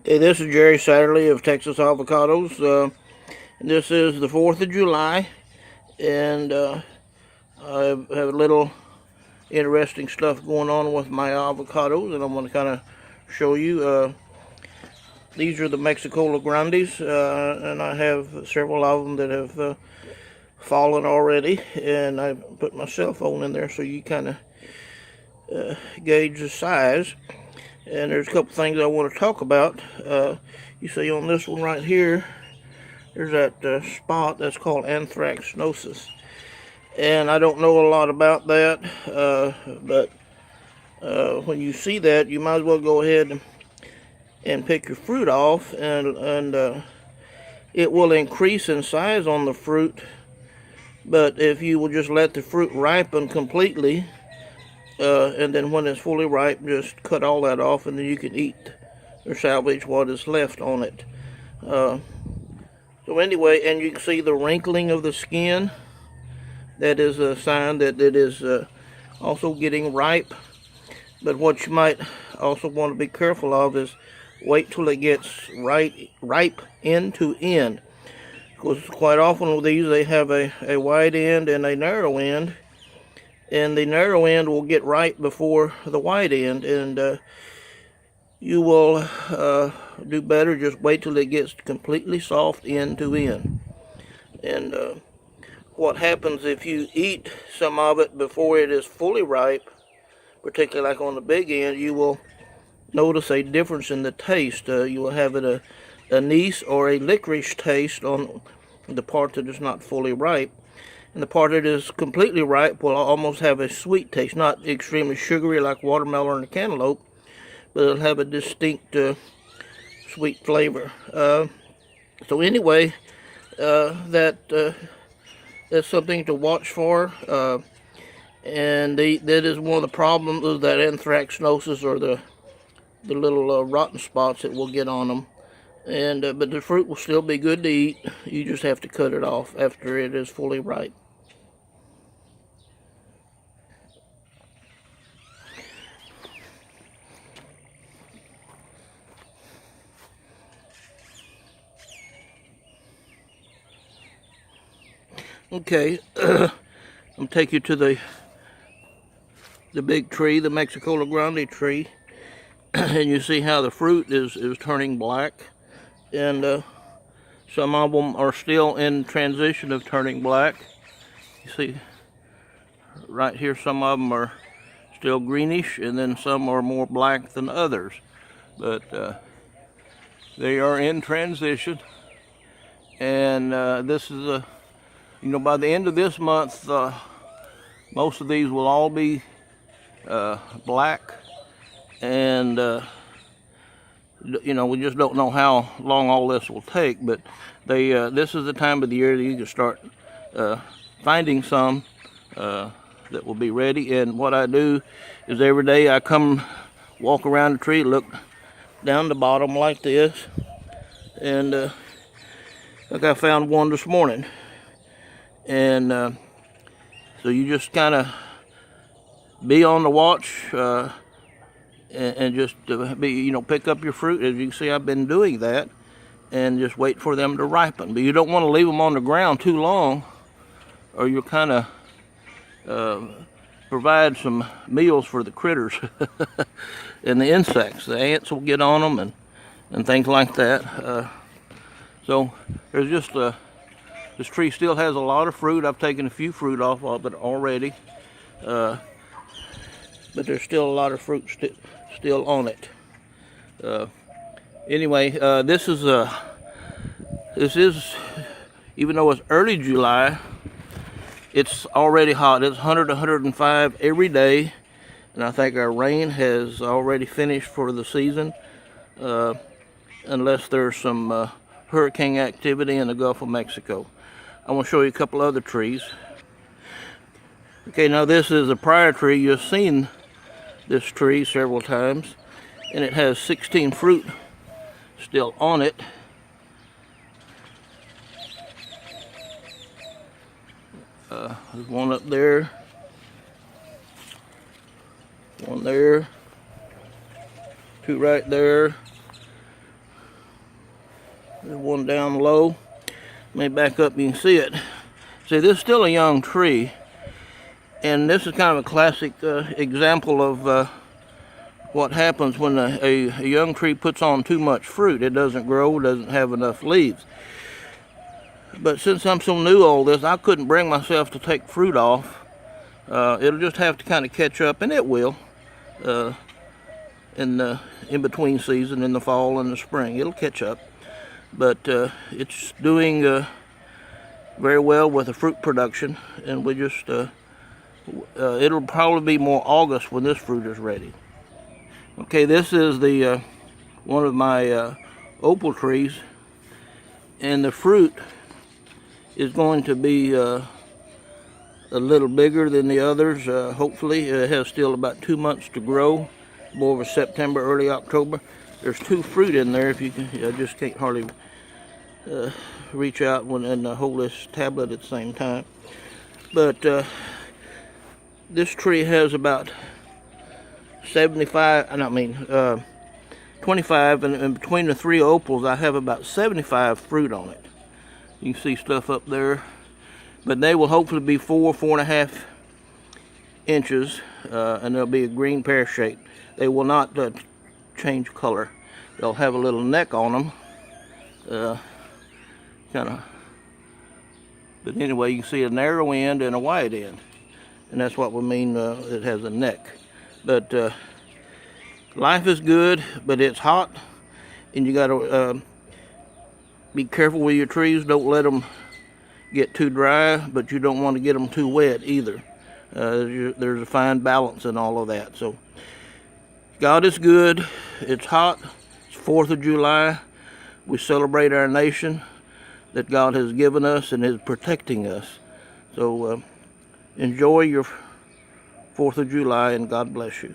Hey, this is Jerry Satterley of Texas Avocados. This is the 4th of July, and I have a little interesting stuff going on with my avocados, and I'm going to kind of show you. These are the Mexicola Grandes, and I have several of them that have fallen already, and I put my cell phone in there so you kind of gauge the size. And there's a couple things I want to talk about. You see on this one right here, there's that spot that's called anthracnosis. And I don't know a lot about that, but when you see that, you might as well go ahead and pick your fruit off, and it will increase in size on the fruit. But if you will just let the fruit ripen completely, and then when it's fully ripe, just cut all that off, and then you can eat or salvage what is left on it. So anyway, and you can see the wrinkling of the skin. That is a sign that it is also getting ripe. But what you might also want to be careful of is wait till it gets ripe end to end. Because quite often with these, they have a wide end and a narrow end. And the narrow end will get ripe before the wide end, and you will do better just wait till it gets completely soft end to end. And what happens if you eat some of it before it is fully ripe, particularly like on the big end, you will notice a difference in the taste. You will have it a anise or a licorice taste on the part that is not fully ripe. And the part that is completely ripe will almost have a sweet taste, not extremely sugary like watermelon or cantaloupe, but it'll have a distinct sweet flavor. So anyway, that's something to watch for, and that is one of the problems of that anthracnosis, or the little rotten spots that will get on them. And but the fruit will still be good to eat. You just have to cut it off after it is fully ripe. Okay, I'm gonna take you to the big tree, the Mexicola Grande tree, and you see how the fruit is turning black, and some of them are still in transition of turning black. You see right here, some of them are still greenish, and then some are more black than others, but they are in transition. And this is by the end of this month, most of these will all be black, and we just don't know how long all this will take. But this is the time of the year that you can start finding some that will be ready. And what I do is every day I come walk around the tree, look down the bottom like this, and like I found one this morning. And so you just kind of be on the watch, and just pick up your fruit. As you can see, I've been doing that, and just wait for them to ripen. But you don't want to leave them on the ground too long, or you'll kind of provide some meals for the critters and the insects. The ants will get on them, and things like that. So there's just this tree still has a lot of fruit. I've taken a few fruit off of it already, but there's still a lot of fruit still on it. Anyway, this is even though it's early July, it's already hot. It's 100 to 105 every day, and I think our rain has already finished for the season, unless there's some hurricane activity in the Gulf of Mexico. I want to show you a couple other trees. Okay, now this is a prior tree. You've seen this tree several times, and it has 16 fruit still on it. There's one up there, one there, two right there, There's one down low. Let me back up, you can see it. See, this is still a young tree, and this is kind of a classic example of what happens when a young tree puts on too much fruit. It doesn't grow, doesn't have enough leaves. But since I'm so new all this, I couldn't bring myself to take fruit off. It'll just have to kind of catch up, and it will. In between season, in the fall and the spring, it'll catch up. But it's doing very well with the fruit production, and we just it'll probably be more August when this fruit is ready. Okay, this is the one of my opal trees, and the fruit is going to be a little bigger than the others. Hopefully, it has still about 2 months to grow. More of September, early October. There's 2 fruit in there. If you can, I just can't hardly reach out and hold this tablet at the same time. But this tree has about 25. 25, and between the 3 opals, I have about 75 fruit on it. You can see stuff up there, but they will hopefully be 4.5 inches, and they'll be a green pear shape. They will not change color. They'll have a little neck on them, kind of. But anyway, you can see a narrow end and a wide end, and that's what we mean. It has a neck. But life is good, but it's hot, and you got to be careful with your trees. Don't let them get too dry, but you don't want to get them too wet either. There's a fine balance in all of that. So God is good. It's hot. It's 4th of July. We celebrate our nation that God has given us and is protecting us. So enjoy your 4th of July, and God bless you.